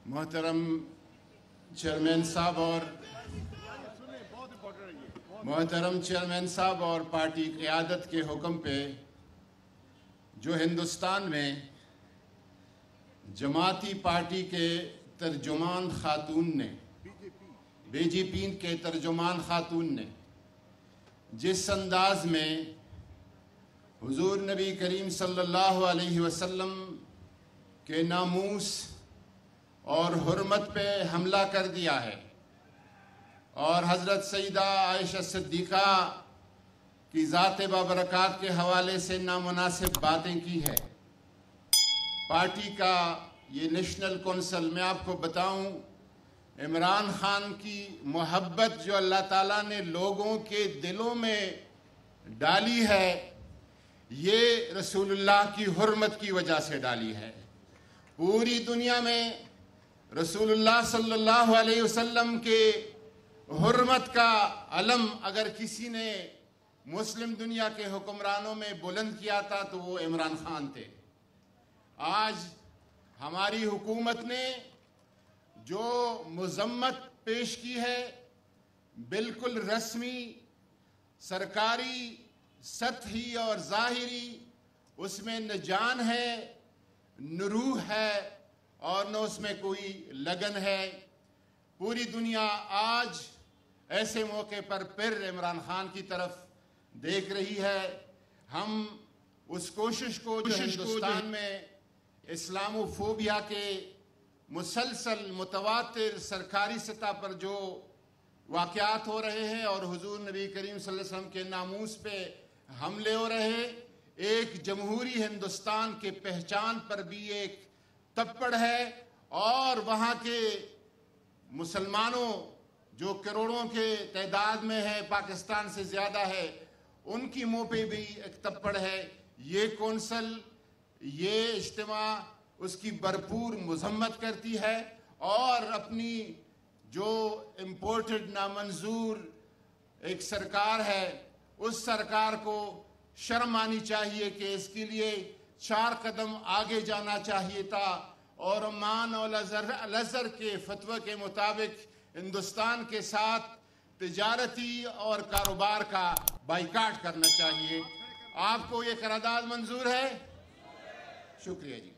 محترم چیئرمین صاحب اور پارٹی قیادت کے حکم پہ جو ہندوستان میں جماعتی پارٹی کے ترجمان خاتون نے بی جے پی کے ترجمان خاتون نے جس انداز میں حضور نبی کریم صلی اللہ علیہ وسلم کے ناموس اور حرمت پہ حملہ کر دیا ہے اور حضرت سیدہ عائشہ صدیقہ کی ذات بابرکات کے حوالے سے نامناسب باتیں کی ہے، پارٹی کا یہ نیشنل کونسل، میں آپ کو بتاؤں، عمران خان کی محبت جو اللہ تعالیٰ نے لوگوں کے دلوں میں ڈالی ہے، یہ رسول اللہ کی حرمت کی وجہ سے ڈالی ہے۔ پوری دنیا میں رسول اللہ صلی اللہ علیہ وسلم کے حرمت کا علم اگر کسی نے مسلم دنیا کے حکمرانوں میں بلند کیا تھا تو وہ عمران خان تھے۔ آج ہماری حکومت نے جو مذمت پیش کی ہے، بالکل رسمی، سرکاری، سطحی اور ظاہری، اس میں نہ جان ہے، نہ روح ہے اور نہ اس میں کوئی لگن ہے۔ پوری دنیا آج ایسے موقع پر پھر عمران خان کی طرف دیکھ رہی ہے۔ ہم اس کوشش کو جو ہندوستان میں اسلامو فوبیا کے مسلسل متواتر سرکاری سطح پر جو واقعات ہو رہے ہیں اور حضور نبی کریم صلی اللہ علیہ وسلم کے ناموس پہ حملے ہو رہے ہیں، ایک جمہوری ہندوستان کے پہچان پر بھی ایک تپڑ ہے اور وہاں کے مسلمانوں جو کروڑوں کے تعداد میں ہے، پاکستان سے زیادہ ہے، ان کی منہ پہ بھی ایک تپڑ ہے۔ یہ کونسل، یہ اجتماع اس کی بھرپور مذمت کرتی ہے اور اپنی جو امپورٹڈ نامنظور ایک سرکار ہے، اس سرکار کو شرم آنی چاہیے کہ اس کے لیے 4 قدم آگے جانا چاہیے تھا اور امان اور الازہر کے فتوی کے مطابق ہندوستان کے ساتھ تجارتی اور کاروبار کا بائیکاٹ کرنا چاہیے۔ آپ کو یہ قرارداد منظور ہے؟ شکریہ جی۔